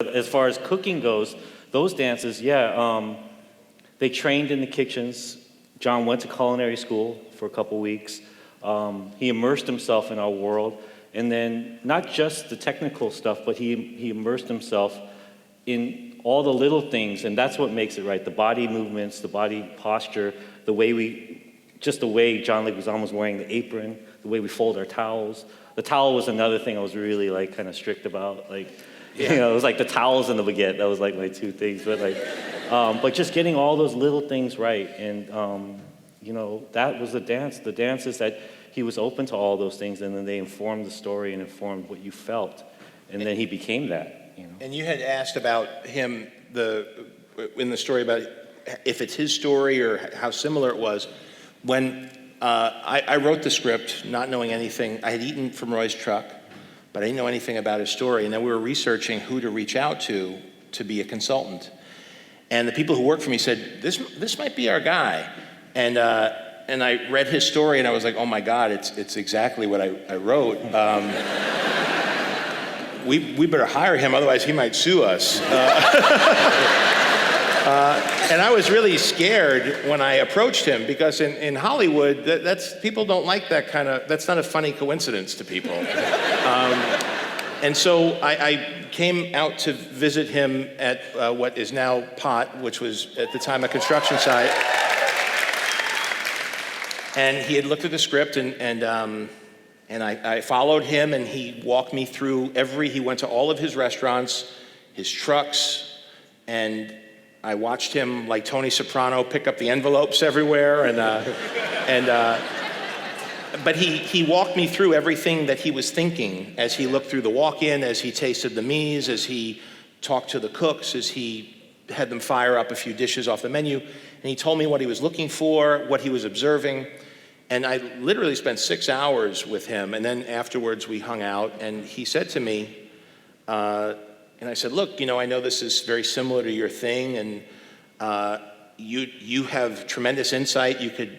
But as far as cooking goes, those dances, they trained in the kitchens. Jon went to culinary school for a couple weeks. He immersed himself in our world. And then not just the technical stuff, but he immersed himself in all the little things, and that's what makes it right. The body movements, the body posture, the way John Leguizamo was wearing the apron, the way we fold our towels. The towel was another thing I was really like kind of strict about. Like, you know, it was like the towels and the baguette. That was like my two things. But like, but just getting all those little things right, and you know, that was the dance. The dance is that he was open to all those things, and then they informed the story and informed what you felt, and then he became that. You know? And you had asked about him in the story about if it's his story or how similar it was. When I wrote the script, not knowing anything, I had eaten from Roy's truck, but I didn't know anything about his story. And then we were researching who to reach out to be a consultant. And the people who worked for me said, "This might be our guy." And I read his story, and I was like, "Oh my God, it's exactly what I wrote." We better hire him, otherwise he might sue us. And I was really scared when I approached him, because in Hollywood, people don't like that kind of, that's not a funny coincidence to people. And so I came out to visit him at what is now Pot, which was at the time a construction site. And he had looked at the script, and I followed him, and he walked me through he went to all of his restaurants, his trucks, and I watched him, like Tony Soprano, pick up the envelopes everywhere, but he walked me through everything that he was thinking as he looked through the walk-in, as he tasted the mise, as he talked to the cooks, as he had them fire up a few dishes off the menu, and he told me what he was looking for, what he was observing. And I literally spent 6 hours with him, and then afterwards we hung out, and he said to me, and I said, "Look, you know, I know this is very similar to your thing, and you have tremendous insight. You could,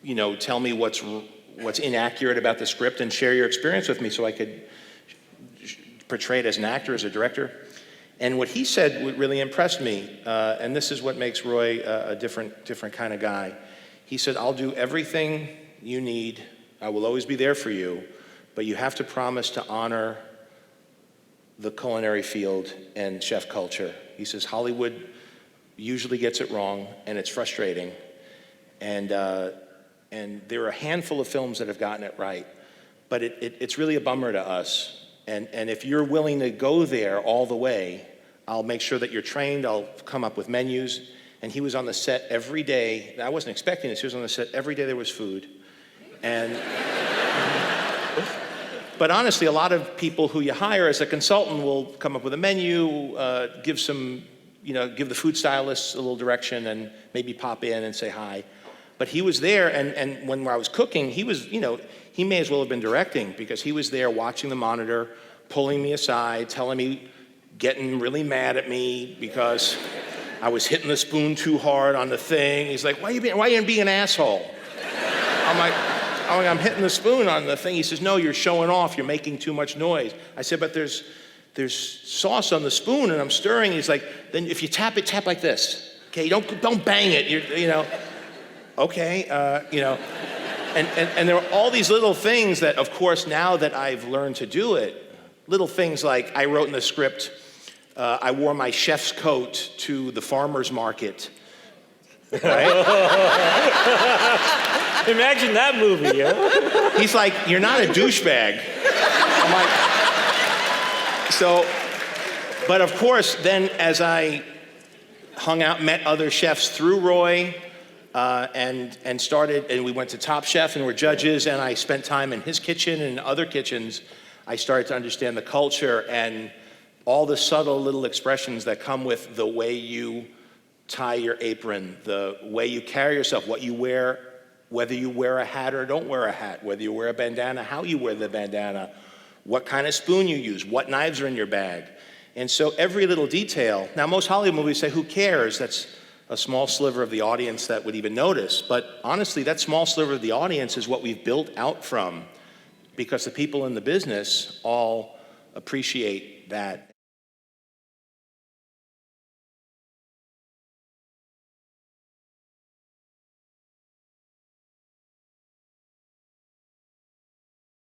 you know, tell me what's inaccurate about the script and share your experience with me so I could portray it as an actor, as a director." And what he said really impressed me, and this is what makes Roy a different kind of guy. He said, "I'll do everything you need. I will always be there for you, but you have to promise to honor the culinary field and chef culture." He says, "Hollywood usually gets it wrong, and it's frustrating. And there are a handful of films that have gotten it right, but it's really a bummer to us. And if you're willing to go there all the way, I'll make sure that you're trained. I'll come up with menus." And he was on the set every day. I wasn't expecting this. He was on the set every day there was food. But honestly, a lot of people who you hire as a consultant will come up with a menu, give the food stylists a little direction, and maybe pop in and say hi. But he was there, and when I was cooking, he was, you know, he may as well have been directing, because he was there watching the monitor, pulling me aside, telling me, getting really mad at me because I was hitting the spoon too hard on the thing. He's like, why are you being an asshole? I'm like, I'm hitting the spoon on the thing. He says, "No, you're showing off. You're making too much noise." I said, "But there's sauce on the spoon, and I'm stirring." He's like, "Then if you tap it, tap like this. Okay, don't bang it. You know." Okay, you know. And there are all these little things that, of course, now that I've learned to do it, little things like I wrote in the script, I wore my chef's coat to the farmer's market. Right? Imagine that movie, yeah? He's like, "You're not a douchebag." I'm like, so, but of course, then as I hung out, met other chefs through Roy, and started, and we went to Top Chef and were judges, and I spent time in his kitchen and other kitchens, I started to understand the culture and all the subtle little expressions that come with the way you tie your apron, the way you carry yourself, what you wear, whether you wear a hat or don't wear a hat, whether you wear a bandana, how you wear the bandana, what kind of spoon you use, what knives are in your bag. And so every little detail, now most Hollywood movies say, who cares? That's a small sliver of the audience that would even notice. But honestly, that small sliver of the audience is what we've built out from, because the people in the business all appreciate that